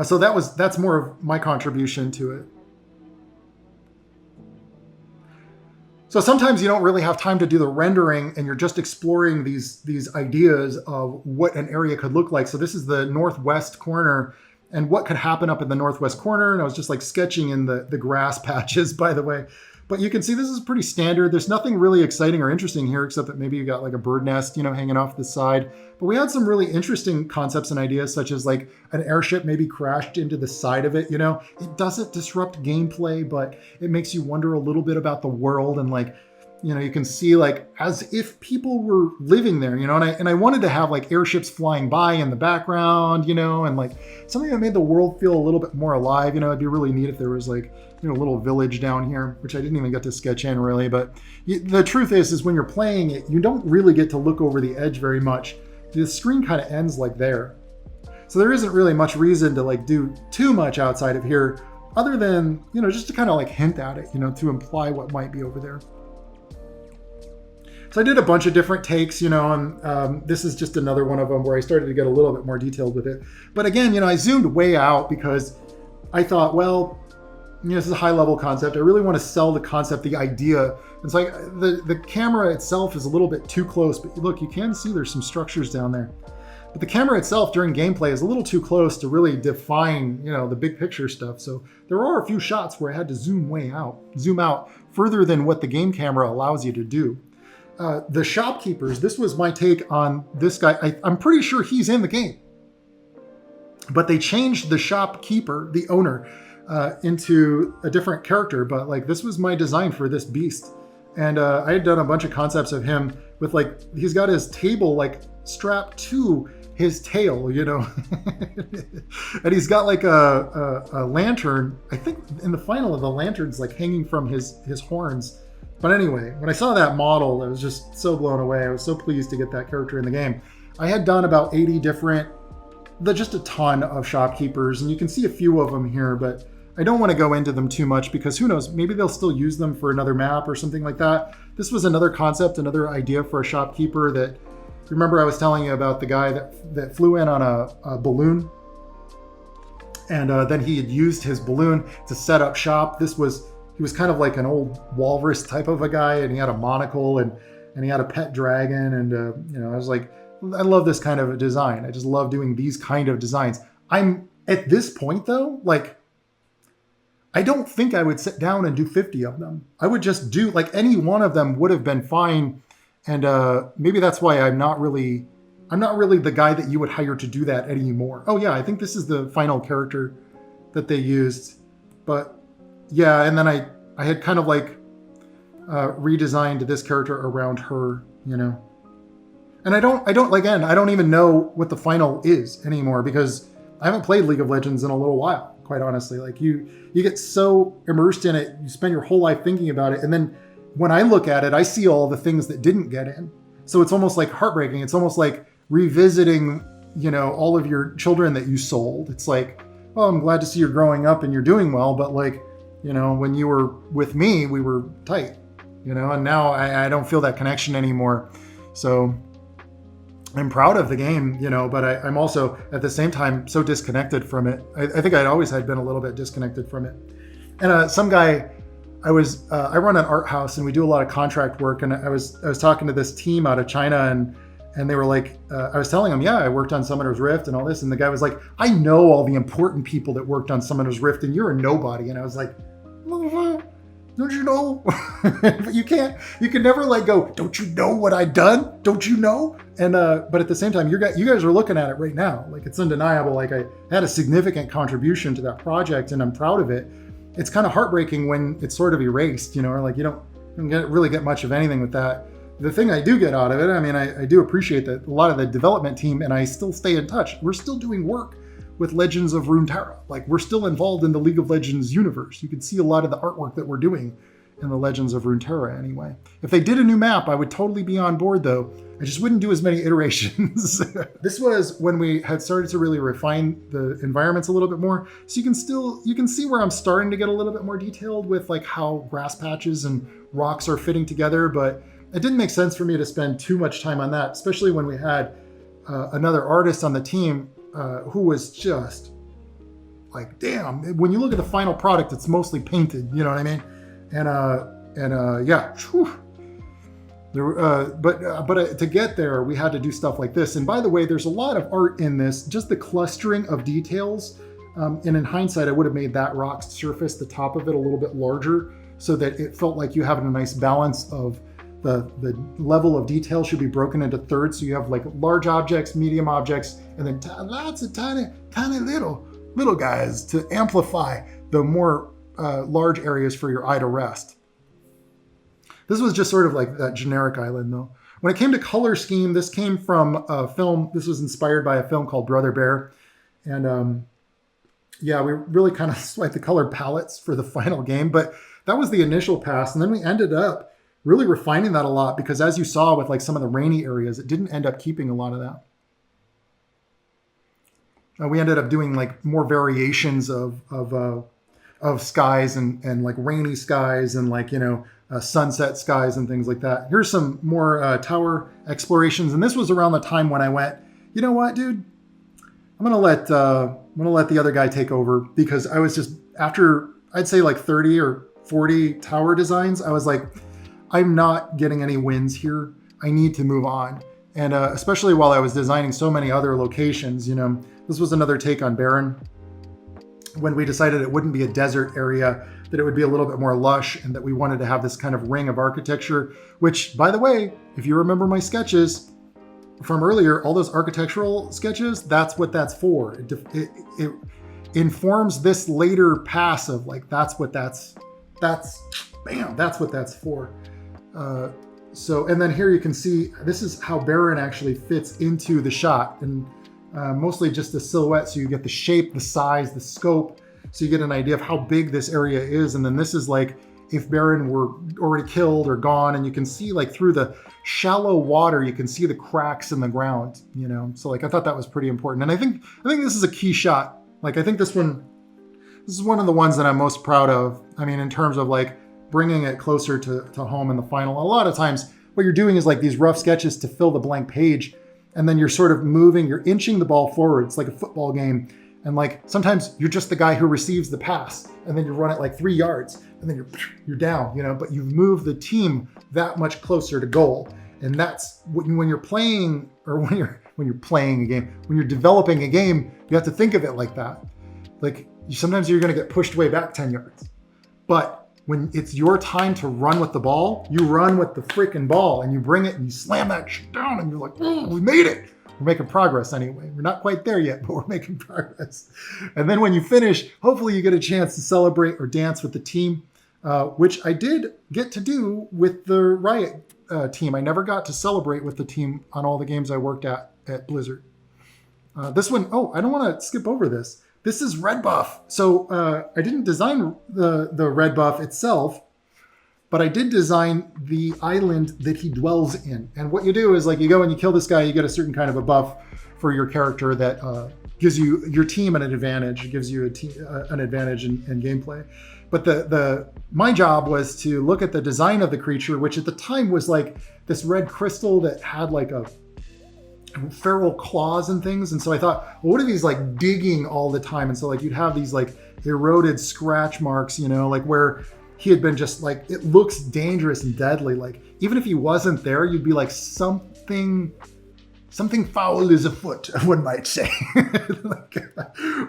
So that's more of my contribution to it. So sometimes you don't really have time to do the rendering, and you're just exploring these ideas of what an area could look like. So this is the northwest corner, and what could happen up in the northwest corner. And I was just like sketching in the grass patches, by the way. But you can see this is pretty standard. There's nothing really exciting or interesting here, except that maybe you got like a bird nest, hanging off the side. But we had some really interesting concepts and ideas, such as like an airship maybe crashed into the side of it. It doesn't disrupt gameplay, but it makes you wonder a little bit about the world, and like, you can see like as if people were living there, and I wanted to have like airships flying by in the background, and like something that made the world feel a little bit more alive. It'd be really neat if there was like, a little village down here, which I didn't even get to sketch in really. But the truth is when you're playing it, you don't really get to look over the edge very much. The screen kind of ends like there. So there isn't really much reason to like do too much outside of here, other than, just to kind of like hint at it, to imply what might be over there. So I did a bunch of different takes, and this is just another one of them where I started to get a little bit more detailed with it. But again, I zoomed way out because I thought, well, this is a high level concept. I really want to sell the concept, the idea. It's like the camera itself is a little bit too close, but look, you can see there's some structures down there. But the camera itself during gameplay is a little too close to really define, the big picture stuff. So there are a few shots where I had to zoom out further than what the game camera allows you to do. The shopkeepers, this was my take on this guy. I'm pretty sure he's in the game, but they changed the shopkeeper, the owner, into a different character. But like, this was my design for this beast. And I had done a bunch of concepts of him with like, he's got his table like strapped to his tail, and he's got like a lantern. I think in the final of the lantern's like hanging from his horns. But anyway, when I saw that model, I was just so blown away. I was so pleased to get that character in the game. I had done about 80 different, just a ton of shopkeepers, and you can see a few of them here, but I don't want to go into them too much because who knows, maybe they'll still use them for another map or something like that. This was another concept, another idea for a shopkeeper that, remember I was telling you about the guy that flew in on a balloon, and then he had used his balloon to set up shop. He was kind of like an old walrus type of a guy, and he had a monocle, and he had a pet dragon, and I was like, I love this kind of a design. I just love doing these kind of designs. I'm at this point though, like, I don't think I would sit down and do 50 of them. I would just do like any one of them would have been fine. And maybe that's why I'm not really the guy that you would hire to do that anymore. Oh yeah, I think this is the final character that they used. But yeah, and then I had kind of like redesigned this character around her, you know. And I don't even know what the final is anymore because I haven't played League of Legends in a little while, quite honestly. Like you get so immersed in it, you spend your whole life thinking about it, and then when I look at it, I see all the things that didn't get in. So it's almost like heartbreaking. It's almost like revisiting, you know, all of your children that you sold. It's like, well, I'm glad to see you're growing up and you're doing well, but like, you know, when you were with me, we were tight, you know, and now I don't feel that connection anymore. So I'm proud of the game, you know, but I'm also at the same time so disconnected from it. I think I'd always had been a little bit disconnected from it. And some guy, I run an art house and we do a lot of contract work. And I was talking to this team out of China and they were like, I was telling them, yeah, I worked on Summoner's Rift and all this. And the guy was like, I know all the important people that worked on Summoner's Rift and you're a nobody. And I was like, don't you know? But you can never like go, don't you know what I've done? Don't you know? And, but at the same time, you guys are looking at it right now. Like it's undeniable. Like I had a significant contribution to that project and I'm proud of it. It's kind of heartbreaking when it's sort of erased, you know, or like you don't really get much of anything with that. The thing I do get out of it, I mean, I do appreciate that a lot of the development team, and I still stay in touch. We're still doing work with Legends of Runeterra. Like we're still involved in the League of Legends universe. You can see a lot of the artwork that we're doing in the Legends of Runeterra anyway. If they did a new map, I would totally be on board though. I just wouldn't do as many iterations. This was when we had started to really refine the environments a little bit more. So you can see where I'm starting to get a little bit more detailed with like how grass patches and rocks are fitting together, but it didn't make sense for me to spend too much time on that, especially when we had another artist on the team who was just like, damn, when you look at the final product, it's mostly painted, you know what I mean? And yeah, whew. But to get there, we had to do stuff like this. And by the way, there's a lot of art in this, just the clustering of details. And in hindsight, I would have made that rock surface, the top of it, a little bit larger so that it felt like you have a nice balance of the level of detail should be broken into thirds. So you have like large objects, medium objects, and then lots of tiny little guys to amplify the more large areas for your eye to rest. This was just sort of like that generic island though. When it came to color scheme, this came from a film. This was inspired by a film called Brother Bear. And yeah, we really kind of swiped the color palettes for the final game, but that was the initial pass. And then we ended up really refining that a lot because as you saw with like some of the rainy areas, it didn't end up keeping a lot of that. We ended up doing like more variations of skies and like rainy skies and like, you know, sunset skies and things like that. Here's some more tower explorations. And this was around the time when I went, you know what, dude, I'm going to let the other guy take over because I was just after I'd say like 30 or 40 tower designs. I was like, I'm not getting any wins here. I need to move on. And especially while I was designing so many other locations, you know, this was another take on Barren when we decided it wouldn't be a desert area, that it would be a little bit more lush and that we wanted to have this kind of ring of architecture, which by the way, if you remember my sketches from earlier, all those architectural sketches, that's what that's for. It informs this later pass of like, that's what that's what that's for. So, and then here you can see, this is how Barren actually fits into the shot and mostly just the silhouette. So you get the shape, the size, the scope. So you get an idea of how big this area is. And then this is like if Barren were already killed or gone, and you can see like through the shallow water, you can see the cracks in the ground, you know? So like, I thought that was pretty important. And I think this is a key shot. Like, I think this is one of the ones that I'm most proud of. I mean, in terms of like bringing it closer to home in the final. A lot of times what you're doing is like these rough sketches to fill the blank page. And then you're sort of you're inching the ball forward. It's like a football game. And like, sometimes you're just the guy who receives the pass and then you run it like 3 yards and then you're down, you know, but you've moved the team that much closer to goal. And that's when you're playing, or when you're playing a game, when you're developing a game, you have to think of it like that. Like, sometimes you're going to get pushed way back 10 yards. But when it's your time to run with the ball, you run with the freaking ball and you bring it and you slam that shit down and you're like, oh, we made it. We're making progress anyway. We're not quite there yet, but we're making progress. And then when you finish, hopefully you get a chance to celebrate or dance with the team, which I did get to do with the Riot team. I never got to celebrate with the team on all the games I worked at Blizzard. This one, oh, I don't want to skip over this. This is Red Buff. So I didn't design the Red Buff itself, but I did design the island that he dwells in. And what you do is like you go and you kill this guy, you get a certain kind of a buff for your character that gives you your team an advantage. It gives you an advantage in gameplay. But my job was to look at the design of the creature, which at the time was like this red crystal that had like a feral claws and things. And so I thought, well, what are these like digging all the time? And so like you'd have these like eroded scratch marks, you know, like where he had been just like, it looks dangerous and deadly. Like even if he wasn't there, you'd be like something foul is afoot, one might say.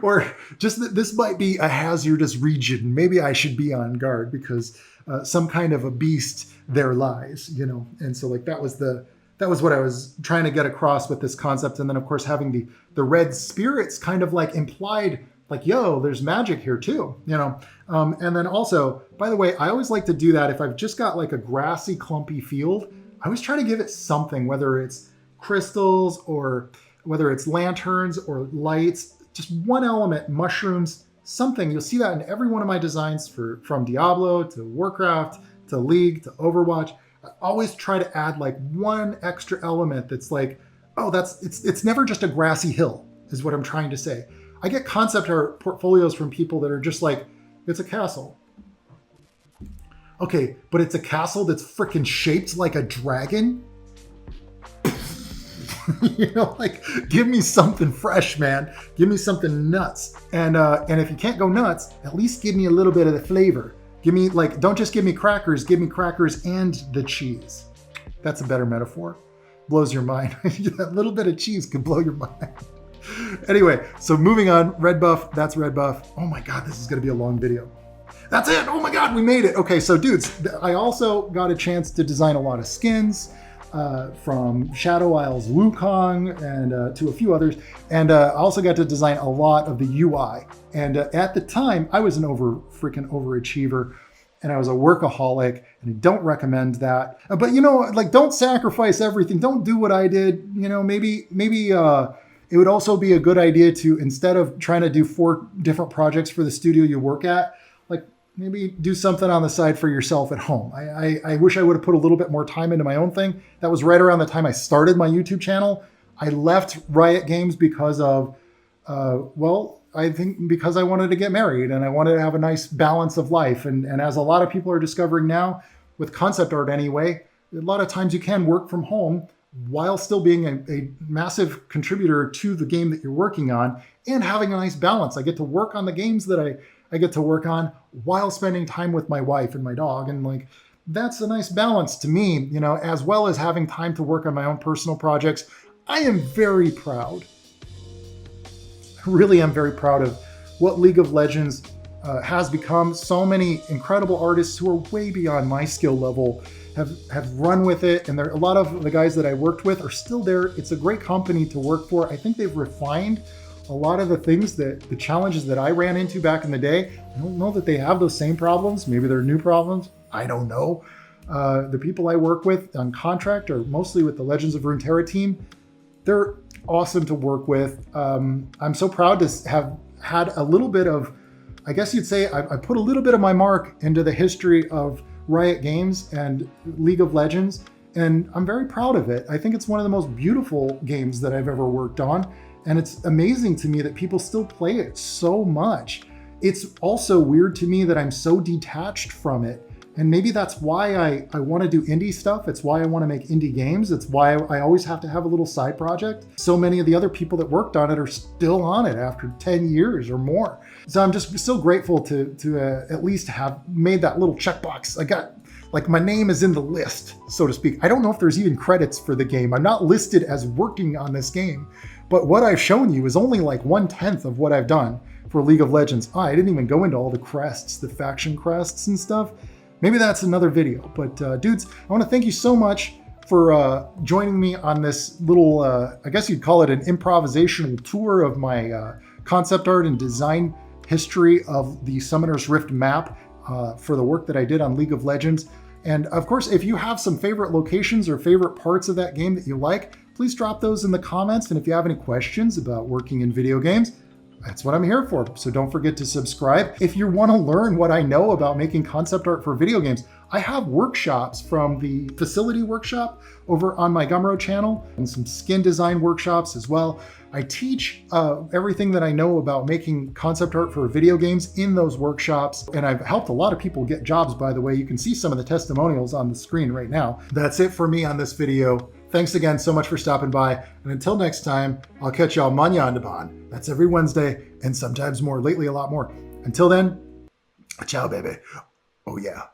Or just that this might be a hazardous region. Maybe I should be on guard because some kind of a beast there lies, you know? And so like that was what I was trying to get across with this concept. And then of course having the red spirits kind of like implied like, yo, there's magic here too, you know? And then also, by the way, I always like to do that if I've just got like a grassy, clumpy field. I always try to give it something, whether it's crystals or whether it's lanterns or lights, just one element, mushrooms, something. You'll see that in every one of my designs from Diablo to Warcraft to League to Overwatch. I always try to add like one extra element that's like, oh, it's never just a grassy hill is what I'm trying to say. I get concept art portfolios from people that are just like, it's a castle. Okay, but it's a castle that's freaking shaped like a dragon? You know, like, give me something fresh, man. Give me something nuts. And if you can't go nuts, at least give me a little bit of the flavor. Give me, like, don't just give me crackers and the cheese. That's a better metaphor. Blows your mind. That little bit of cheese could blow your mind. Anyway, so moving on, Red Buff, that's Red Buff. Oh my God, this is gonna be a long video. That's it, oh my God, we made it. Okay, so dudes, I also got a chance to design a lot of skins from Shadow Isle's Wukong and to a few others. And I also got to design a lot of the UI. And at the time, I was an overachiever and I was a workaholic, and I don't recommend that. But you know, like, don't sacrifice everything. Don't do what I did. You know, maybe it would also be a good idea to, instead of trying to do 4 different projects for the studio you work at, like maybe do something on the side for yourself at home. I wish I would have put a little bit more time into my own thing. That was right around the time I started my YouTube channel. I left Riot Games because of, I think because I wanted to get married and I wanted to have a nice balance of life. And as a lot of people are discovering now, with concept art anyway, a lot of times you can work from home while still being a massive contributor to the game that you're working on and having a nice balance. I get to work on the games that I get to work on while spending time with my wife and my dog. And like, that's a nice balance to me, you know, as well as having time to work on my own personal projects. I am very proud. I really am very proud of what League of Legends has become. So many incredible artists who are way beyond my skill level have run with it, and a lot of the guys that I worked with are still there. It's a great company to work for. I think they've refined a lot of the challenges that I ran into back in the day. I don't know that they have those same problems. Maybe they're new problems. I don't know. The people I work with on contract, or mostly with the Legends of Runeterra team, they're awesome to work with. I'm so proud to have had a little bit of, I guess you'd say, I put a little bit of my mark into the history of Riot Games and League of Legends, and I'm very proud of it. I think it's one of the most beautiful games that I've ever worked on, and it's amazing to me that people still play it so much. It's also weird to me that I'm so detached from it, and maybe that's why I want to do indie stuff. It's why I want to make indie games. It's why I always have to have a little side project. So many of the other people that worked on it are still on it after 10 years or more. So I'm just so grateful to at least have made that little checkbox. I got, like, my name is in the list, so to speak. I don't know if there's even credits for the game. I'm not listed as working on this game, but what I've shown you is only like 1/10 of what I've done. for League of Legends. Oh, I didn't even go into all the crests, the faction crests and stuff. Maybe that's another video. But dudes, I want to thank you so much for joining me on this little, I guess you'd call it an improvisational tour of my concept art and design history of the Summoner's Rift map for the work that I did on League of Legends. And of course, if you have some favorite locations or favorite parts of that game that you like, please drop those in the comments. And if you have any questions about working in video games, that's what I'm here for. So don't forget to subscribe. If you want to learn what I know about making concept art for video games, I have workshops from the facility workshop over on my Gumroad channel and some skin design workshops as well. I teach everything that I know about making concept art for video games in those workshops. And I've helped a lot of people get jobs, by the way. You can see some of the testimonials on the screen right now. That's it for me on this video. Thanks again so much for stopping by. And until next time, I'll catch y'all mañana pan. That's every Wednesday and sometimes more, lately a lot more. Until then, ciao, baby. Oh yeah.